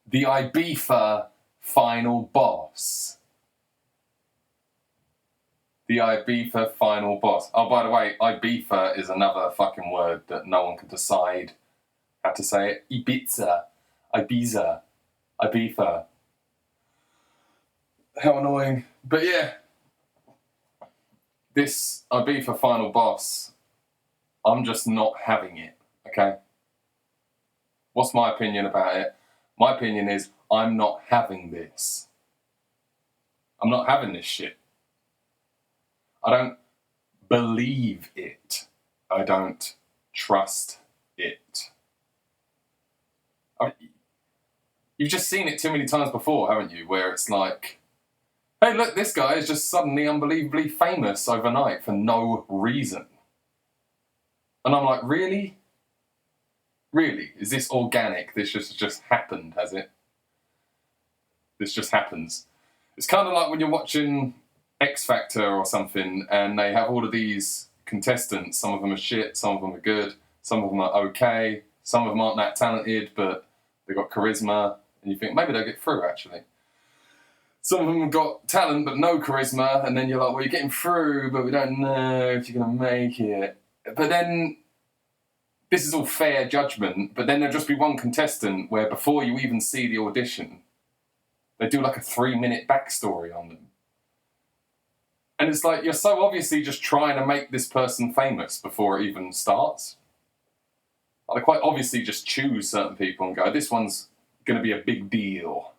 The Ibiza final boss. The Ibiza final boss. Oh, by the way, Ibiza is another fucking word that no one can decide how to say it. Ibiza. Ibiza. Ibiza. How annoying. But yeah, this Ibiza final boss, I'm just not having it, okay? What's my opinion about it? My opinion is I'm not having this. I'm not having this shit. I don't believe it. I don't trust it. You've just seen it too many times before, haven't you? Where it's like, hey, look, this guy is just suddenly unbelievably famous overnight for no reason. And I'm like, really? Really? Is this organic? This just happened, has it? This just happens. It's kind of like when you're watching X Factor or something and they have all of these contestants. Some of them are shit, some of them are good, some of them are okay, some of them aren't that talented, but they've got charisma, and you think, maybe they'll get through, actually. Some of them have got talent but no charisma, and then you're like, well, you're getting through, but we don't know if you're going to make it. But then, this is all fair judgment, but then there'll just be one contestant where before you even see the audition, they do like a 3-minute backstory on them. And it's like, you're so obviously just trying to make this person famous before it even starts. Like, they quite obviously just choose certain people and go, this one's going to be a big deal.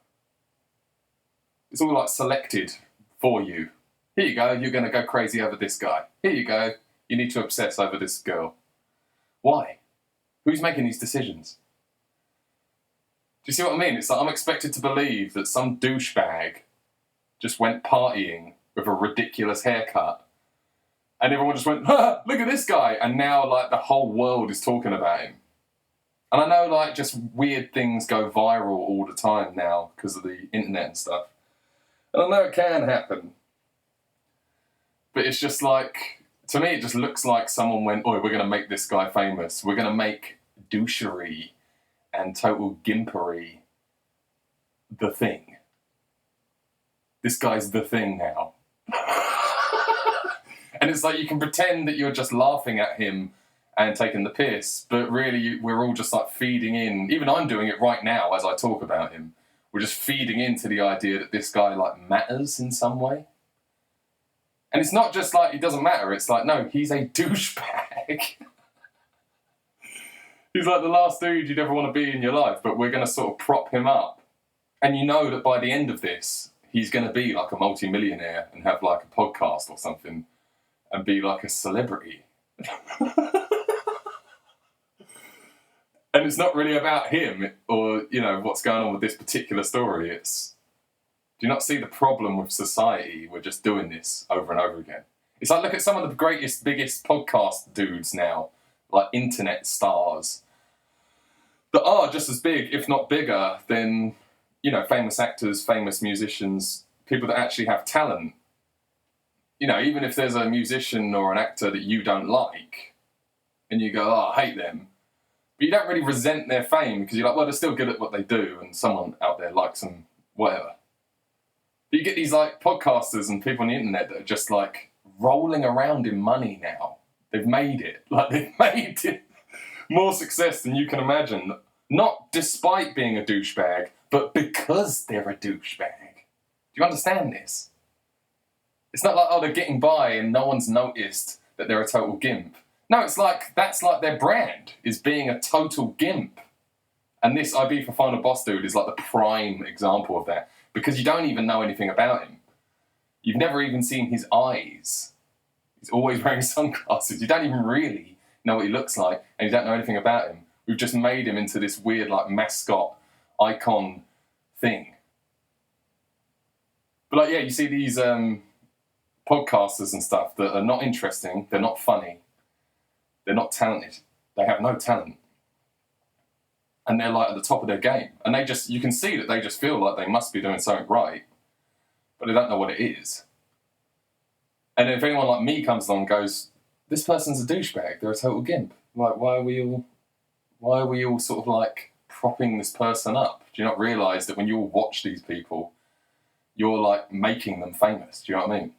It's all like selected for you. Here you go, you're going to go crazy over this guy. Here you go, you need to obsess over this girl. Why? Who's making these decisions? Do you see what I mean? It's like I'm expected to believe that some douchebag just went partying with a ridiculous haircut and everyone just went, ha, look at this guy, and now like the whole world is talking about him. And I know like just weird things go viral all the time now because of the internet and stuff. And I know it can happen. But it's just like, to me it just looks like someone went, oh, we're going to make this guy famous. We're going to make douchery and total Gimpery the thing. This guy's the thing now. And it's like you can pretend that you're just laughing at him and taking the piss, but really we're all just like feeding in. Even I'm doing it right now as I talk about him. We're just feeding into the idea that this guy like matters in some way. And it's not just like he doesn't matter. It's like, no, he's a douchebag. He's like the last dude you'd ever want to be in your life, but we're going to sort of prop him up. And you know that by the end of this, he's going to be like a multi-millionaire and have like a podcast or something and be like a celebrity. And it's not really about him or, you know, what's going on with this particular story. It's, do you not see the problem with society? We're just doing this over and over again. It's like, look at some of the greatest, biggest podcast dudes now, like internet stars, that are just as big, if not bigger, than, you know, famous actors, famous musicians, people that actually have talent. You know, even if there's a musician or an actor that you don't like, and you go, oh, I hate them, but you don't really resent their fame because you're like, well, they're still good at what they do, and someone out there likes them, whatever. But you get these like podcasters and people on the internet that are just like rolling around in money now. They've made it. Like, they've made it more success than you can imagine. Not despite being a douchebag, but because they're a douchebag. Do you understand this? It's not like, oh, they're getting by and no one's noticed that they're a total gimp. No, it's like, that's like their brand, is being a total gimp. And this Ibiza Final Boss dude is like the prime example of that, because you don't even know anything about him. You've never even seen his eyes. He's always wearing sunglasses. You don't even really know what he looks like, and you don't know anything about him. We've just made him into this weird, like, mascot icon thing. But, like, yeah, you see these podcasters and stuff that are not interesting, they're not funny, they're not talented, they have no talent. And they're, like, at the top of their game. And they just, you can see that they just feel like they must be doing something right, but they don't know what it is. And if anyone like me comes along and goes, this person's a douchebag, they're a total gimp. Like, why are we all sort of like propping this person up? Do you not realise that when you watch these people, you're like making them famous? Do you know what I mean?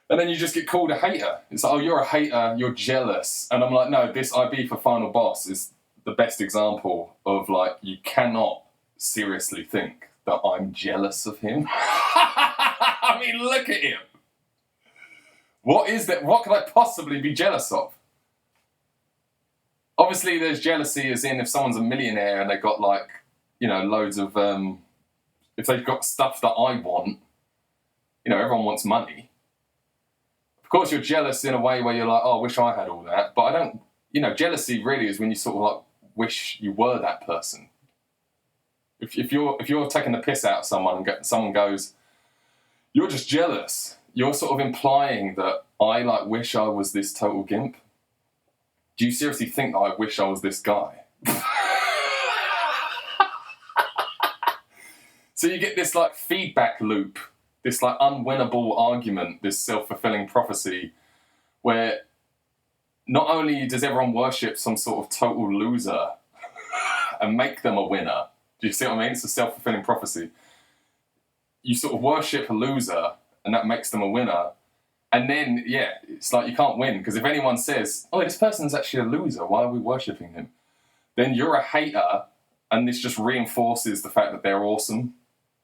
And then you just get called a hater. It's like, oh, you're a hater, you're jealous. And I'm like, no, this Ibiza Final Boss is the best example of, like, you cannot seriously think that I'm jealous of him. I mean, look at him. What is that? What could I possibly be jealous of? Obviously, there's jealousy as in if someone's a millionaire and they've got, like, you know, loads of... if they've got stuff that I want, you know, everyone wants money. Of course, you're jealous in a way where you're like, oh, I wish I had all that. But I don't... You know, jealousy really is when you sort of, like, wish you were that person. If you're taking the piss out of someone and someone goes, you're just jealous, you're sort of implying that I, like, wish I was this total gimp. Do you seriously think that I wish I was this guy? So you get this, like, feedback loop, this, like, unwinnable argument, this self-fulfilling prophecy, where not only does everyone worship some sort of total loser and make them a winner. Do you see what I mean? It's a self-fulfilling prophecy. You sort of worship a loser, and that makes them a winner. And then, yeah, it's like you can't win, because if anyone says, oh, this person's actually a loser, why are we worshipping him? Then you're a hater, and this just reinforces the fact that they're awesome.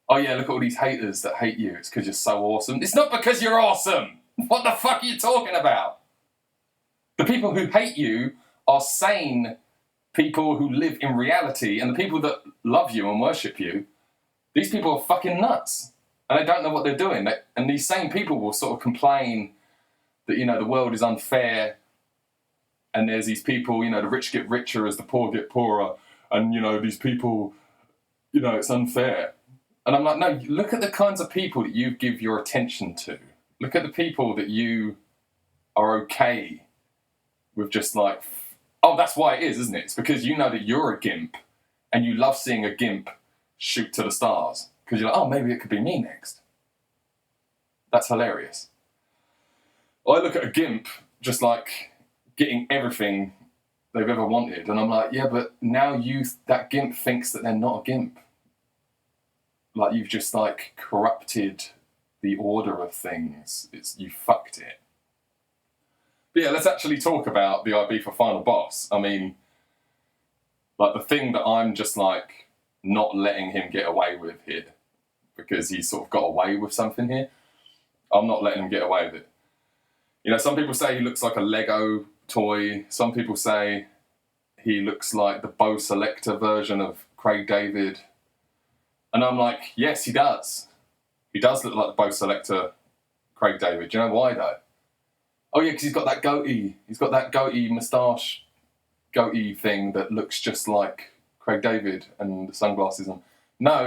Oh, yeah, look at all these haters that hate you. It's because you're so awesome. It's not because you're awesome. What the fuck are you talking about? The people who hate you are sane people who live in reality, and the people that love you and worship you, these people are fucking nuts. And they don't know what they're doing. And these same people will sort of complain that, you know, the world is unfair, and there's these people, you know, the rich get richer as the poor get poorer, and, you know, these people, you know, it's unfair. And I'm like, no, look at the kinds of people that you give your attention to. Look at the people that you are okay with just like, oh, that's why it is, isn't it? It's because you know that you're a gimp, and you love seeing a gimp shoot to the stars. Because you're like, oh, maybe it could be me next. That's hilarious. I look at a gimp just like getting everything they've ever wanted, and I'm like, yeah, but now that gimp thinks that they're not a gimp. Like, you've just, like, corrupted the order of things. You fucked it. But yeah, let's actually talk about the Ibiza Final Boss. I mean, like, the thing that I'm just, like, not letting him get away with here, because he sort of got away with something here, I'm not letting him get away with it. You know, some people say he looks like a Lego toy. Some people say he looks like the Bo Selector version of Craig David. And I'm like, yes, he does. He does look like the Bo Selector Craig David. Do you know why, though? Oh, yeah, because he's got that goatee. He's got that goatee moustache goatee thing that looks just like Craig David and the sunglasses on. No.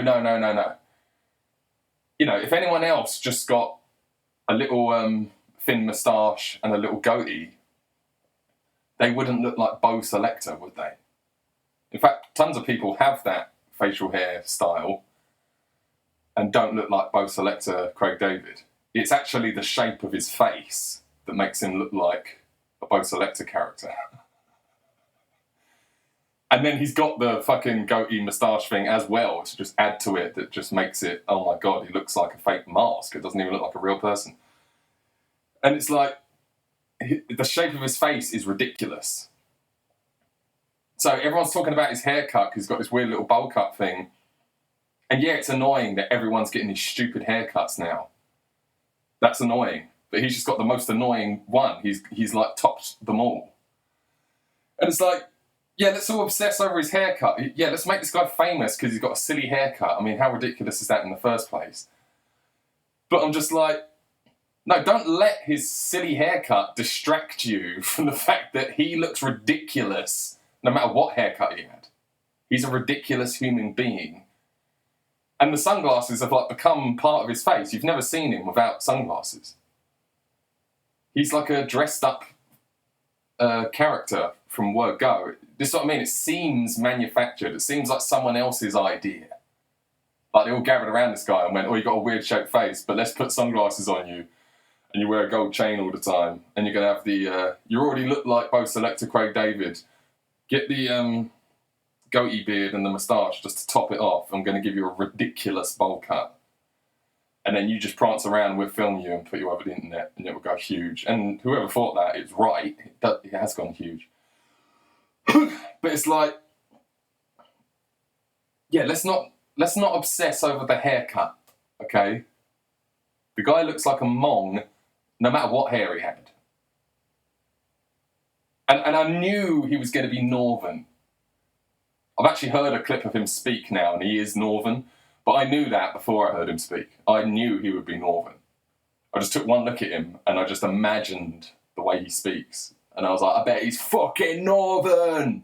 You know, if anyone else just got a little thin moustache and a little goatee, they wouldn't look like Bo Selector, would they? In fact, tons of people have that facial hair style and don't look like Bo Selector Craig David. It's actually the shape of his face that makes him look like a Bo Selector character. And then he's got the fucking goatee moustache thing as well to just add to it, that just makes it, oh my God, he looks like a fake mask. It doesn't even look like a real person. And it's like, the shape of his face is ridiculous. So everyone's talking about his haircut, because he's got this weird little bowl cut thing. And yeah, it's annoying that everyone's getting these stupid haircuts now. That's annoying. But he's just got the most annoying one. He's like tops them all. And it's like, yeah, let's all obsess over his haircut. Yeah, let's make this guy famous because he's got a silly haircut. I mean, how ridiculous is that in the first place? But I'm just like, no, don't let his silly haircut distract you from the fact that he looks ridiculous no matter what haircut he had. He's a ridiculous human being. And the sunglasses have, like, become part of his face. You've never seen him without sunglasses. He's like a dressed up character from word go. This is what I mean. It seems manufactured. It seems like someone else's idea. Like, they all gathered around this guy and went, oh, you got a weird shaped face, but let's put sunglasses on you. And you wear a gold chain all the time. And you're going to have the... you already look like Bo Selector Craig David. Get goatee beard and the moustache just to top it off. I'm going to give you a ridiculous bowl cut. And then you just prance around, we'll film you and put you over the internet, and it will go huge. And whoever thought that is right. It has gone huge. But it's like, yeah, let's not obsess over the haircut, okay? The guy looks like a mong, no matter what hair he had. And I knew he was going to be Northern. I've actually heard a clip of him speak now, and he is Northern. But I knew that before I heard him speak. I knew he would be Northern. I just took one look at him, and I just imagined the way he speaks. And I was like, I bet he's fucking Northern.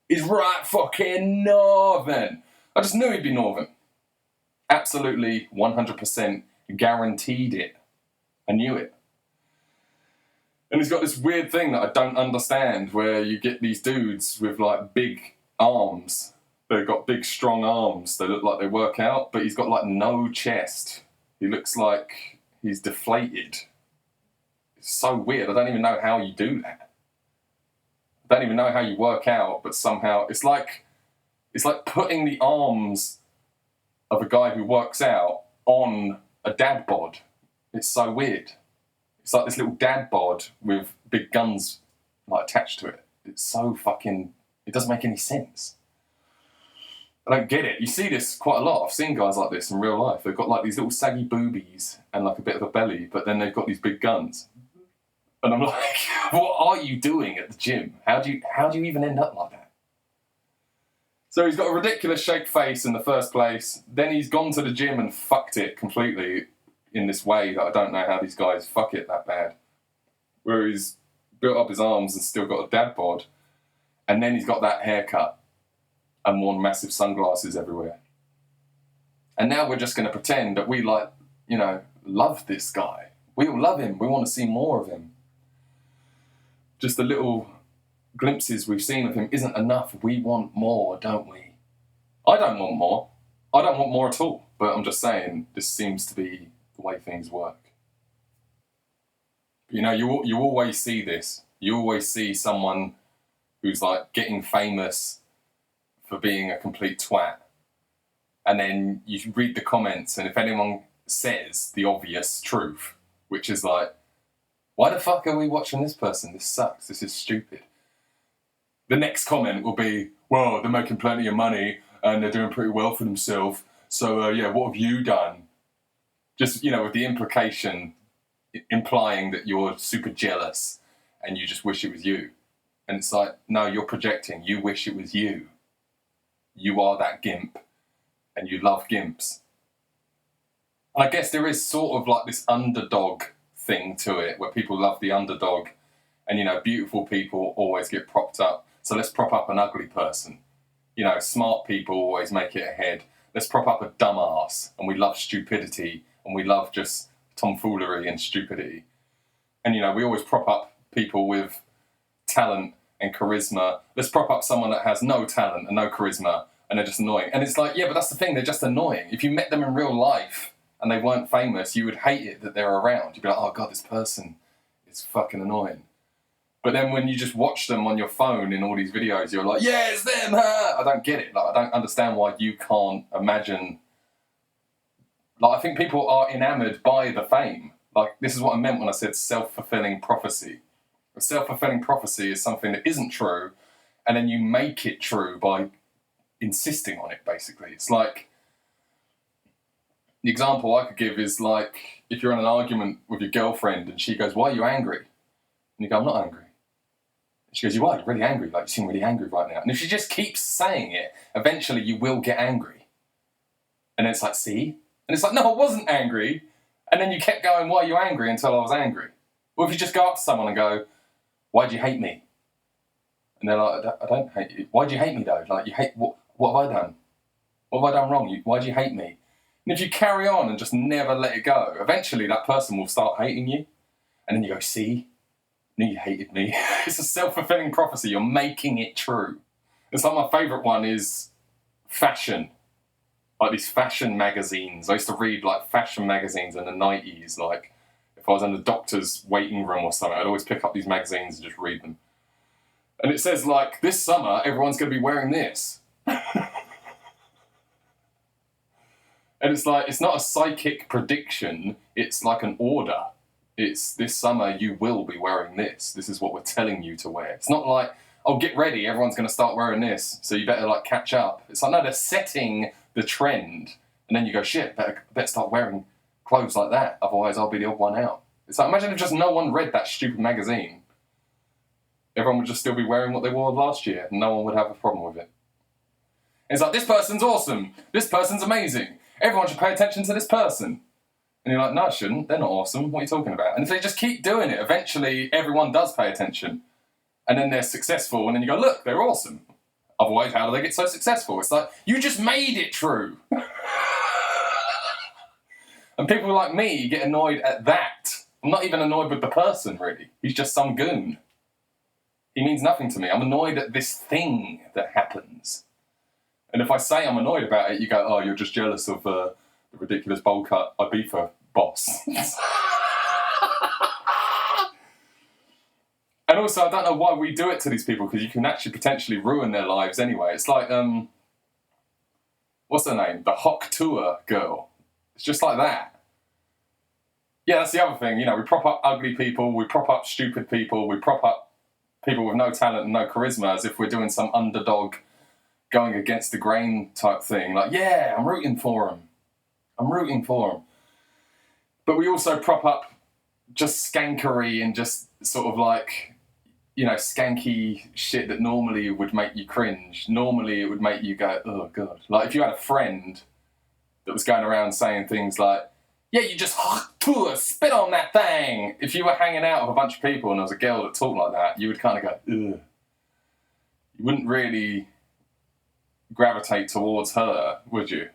He's right fucking Northern. I just knew he'd be Northern. Absolutely 100% guaranteed it. I knew it. And he's got this weird thing that I don't understand, where you get these dudes with like big arms. They've got big strong arms. They look like they work out, but he's got like no chest. He looks like he's deflated. It's so weird. I don't even know how you do that. I don't even know how you work out, but somehow it's like putting the arms of a guy who works out on a dad bod. It's so weird. It's like this little dad bod with big guns like attached to it. It's so fucking... It doesn't make any sense. I don't get it. You see this quite a lot. I've seen guys like this in real life. They've got like these little saggy boobies and like a bit of a belly, but then they've got these big guns. And I'm like, what are you doing at the gym? How do you even end up like that? So he's got a ridiculous shaped face in the first place. Then he's gone to the gym and fucked it completely in this way that I don't know how these guys fuck it that bad. Where he's built up his arms and still got a dad bod. And then he's got that haircut and worn massive sunglasses everywhere. And now we're just going to pretend that we love this guy. We all love him. We want to see more of him. Just the little glimpses we've seen of him isn't enough. We want more, don't we? I don't want more. I don't want more at all. But I'm just saying, this seems to be the way things work. You know, you always see this. You always see someone who's like getting famous for being a complete twat. And then you read the comments, and if anyone says the obvious truth, which is like, why the fuck are we watching this person? This sucks. This is stupid. The next comment will be, well, they're making plenty of money and they're doing pretty well for themselves. So, what have you done? Just, with the implication, implying that you're super jealous and you just wish it was you. And it's like, no, you're projecting. You wish it was you. You are that gimp and you love gimps. And I guess there is sort of like this underdog thing to it where people love the underdog and, beautiful people always get propped up. So let's prop up an ugly person. Smart people always make it ahead. Let's prop up a dumbass, and we love stupidity and we love just tomfoolery and stupidity. And, we always prop up people with talent and charisma. Let's prop up someone that has no talent and no charisma and they're just annoying. And it's like, yeah, but that's the thing. They're just annoying. If you met them in real life and they weren't famous, you would hate it that they're around. You'd be like, oh God, this person is fucking annoying. But then when you just watch them on your phone in all these videos, you're like, yeah, it's them, huh? I don't get it. Like, I don't understand why you can't imagine. Like, I think people are enamored by the fame. Like, this is what I meant when I said self-fulfilling prophecy. A self-fulfilling prophecy is something that isn't true, and then you make it true by insisting on it, basically. It's like, the example I could give is like, if you're in an argument with your girlfriend and she goes, why are you angry? And you go, I'm not angry. And she goes, you are, you're really angry. Like, you seem really angry right now. And if she just keeps saying it, eventually you will get angry. And then it's like, see? And it's like, no, I wasn't angry. And then you kept going, why are you angry, until I was angry. Or if you just go up to someone and go, why do you hate me? And they're like, I don't hate you. Why do you hate me, though? Like, you hate, what have I done? What have I done wrong? Why do you hate me? And if you carry on and just never let it go, eventually that person will start hating you. And then you go, see? I knew you hated me. It's a self-fulfilling prophecy. You're making it true. It's like my favourite one is fashion. Like these fashion magazines. I used to read like fashion magazines in the 90s. Like if I was in the doctor's waiting room or something, I'd always pick up these magazines and just read them. And it says, like, this summer, everyone's going to be wearing this. And it's like, it's not a psychic prediction, it's like an order. It's, this summer, you will be wearing this. This is what we're telling you to wear. It's not like, oh, get ready, everyone's going to start wearing this, so you better, like, catch up. It's like, no, they're setting the trend. And then you go, shit, better start wearing clothes like that, otherwise I'll be the odd one out. It's like, imagine if just no one read that stupid magazine. Everyone would just still be wearing what they wore last year, and no one would have a problem with it. And it's like, this person's awesome, this person's amazing, everyone should pay attention to this person. And you're like, no, I shouldn't, they're not awesome, what are you talking about? And if they just keep doing it, eventually everyone does pay attention. And then they're successful, and then you go, look, they're awesome. Otherwise, how do they get so successful? It's like, you just made it true. And people like me get annoyed at that. I'm not even annoyed with the person, really. He's just some goon. He means nothing to me. I'm annoyed at this thing that happens. And if I say I'm annoyed about it, you go, oh, you're just jealous of the ridiculous bowl cut Ibiza boss. And also, I don't know why we do it to these people, because you can actually potentially ruin their lives anyway. It's like, what's her name? The Hock Tour girl. It's just like that. Yeah, that's the other thing. You know, we prop up ugly people, we prop up stupid people, we prop up people with no talent and no charisma as if we're doing some underdog going against the grain type thing. Like, yeah, I'm rooting for them. I'm rooting for them. But we also prop up just skankery and just sort of like, you know, skanky shit that normally would make you cringe. Normally it would make you go, oh, God. Like, if you had a friend that was going around saying things like, yeah, you just spit on that thing. If you were hanging out with a bunch of people and there was a girl that talked like that, you would kind of go, ugh. You wouldn't really gravitate towards her, would you?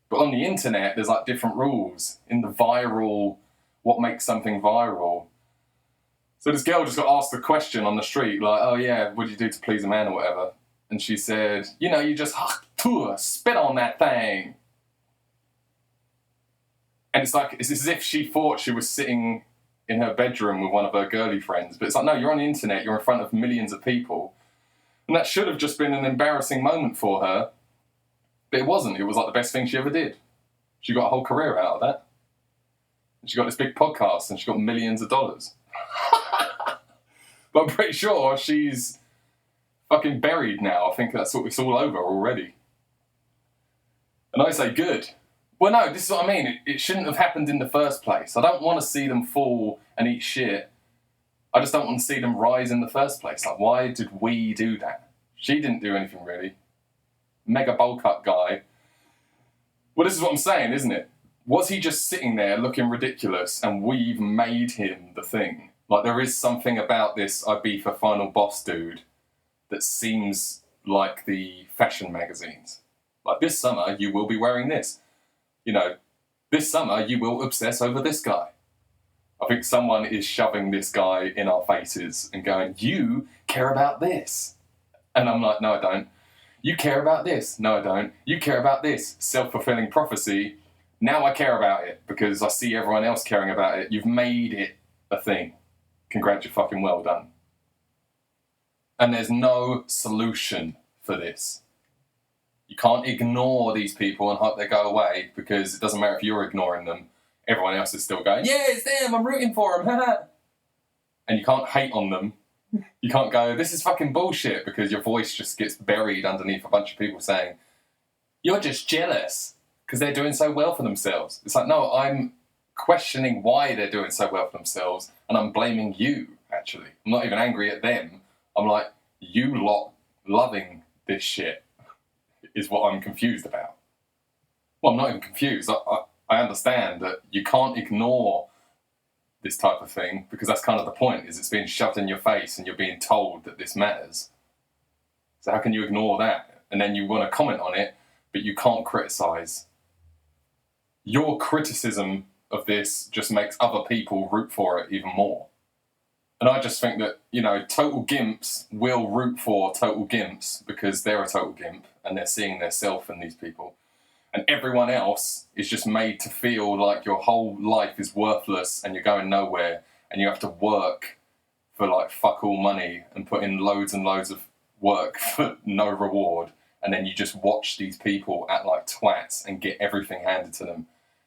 But on the internet, there's like different rules. In the viral, what makes something viral? So this girl just got asked a question on the street, like, oh yeah, what do you do to please a man or whatever? And she said, you know, you just spit on that thing. And it's like, it's as if she thought she was sitting in her bedroom with one of her girly friends. But it's like, no, you're on the internet, you're in front of millions of people. And that should have just been an embarrassing moment for her. But it wasn't. It was like the best thing she ever did. She got a whole career out of that. And she got this big podcast and she got millions of dollars. But I'm pretty sure she's fucking buried now. I think it's all over already. And I say good. Well, no, this is what I mean. It shouldn't have happened in the first place. I don't want to see them fall and eat shit. I just don't want to see them rise in the first place. Like, why did we do that? She didn't do anything, really. Mega bowl cut guy. Well, this is what I'm saying, isn't it? Was he just sitting there looking ridiculous and we've made him the thing? Like, there is something about this Ibiza final boss dude that seems like the fashion magazines. Like, this summer, you will be wearing this. You know, this summer you will obsess over this guy. I think someone is shoving this guy in our faces and going, you care about this. And I'm like, no, I don't. You care about this. No, I don't. You care about this. Self-fulfilling prophecy. Now I care about it because I see everyone else caring about it. You've made it a thing. Congrats, you're fucking well done. And there's no solution for this. You can't ignore these people and hope they go away because it doesn't matter if you're ignoring them. Everyone else is still going, yeah, it's them, I'm rooting for them. And you can't hate on them. You can't go, this is fucking bullshit, because your voice just gets buried underneath a bunch of people saying, you're just jealous because they're doing so well for themselves. It's like, no, I'm questioning why they're doing so well for themselves and I'm blaming you, actually. I'm not even angry at them. I'm like, you lot loving this shit is what I'm confused about. Well, I'm not even confused. I understand that you can't ignore this type of thing because that's kind of the point, is it's being shoved in your face and you're being told that this matters. So how can you ignore that? And then you want to comment on it, but you can't criticize. Your criticism of this just makes other people root for it even more. And I just think that, you know, total gimps will root for total gimps because they're a total gimp and they're seeing their self in these people. And everyone else is just made to feel like your whole life is worthless and you're going nowhere and you have to work for like fuck all money and put in loads and loads of work for no reward, and then you just watch these people act like twats and get everything handed to them,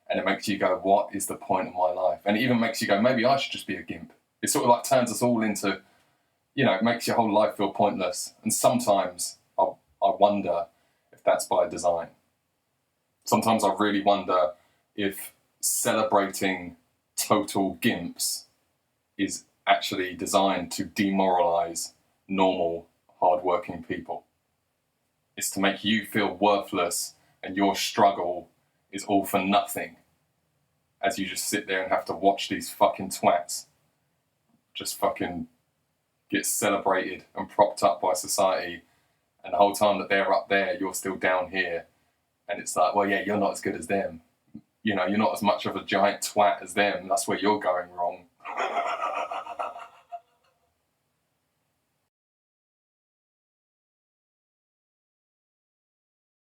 and it makes you go, what is the point of my life? And it even makes you go, maybe I should just be a gimp. It sort of like turns us all into, it makes your whole life feel pointless. And sometimes I wonder if that's by design. Sometimes I really wonder if celebrating total gimps is actually designed to demoralize normal, hardworking people. It's to make you feel worthless and your struggle is all for nothing as you just sit there and have to watch these fucking twats just fucking get celebrated and propped up by society, and the whole time that they're up there, you're still down here. And it's like, well, yeah, you're not as good as them. You're not as much of a giant twat as them. That's where you're going wrong.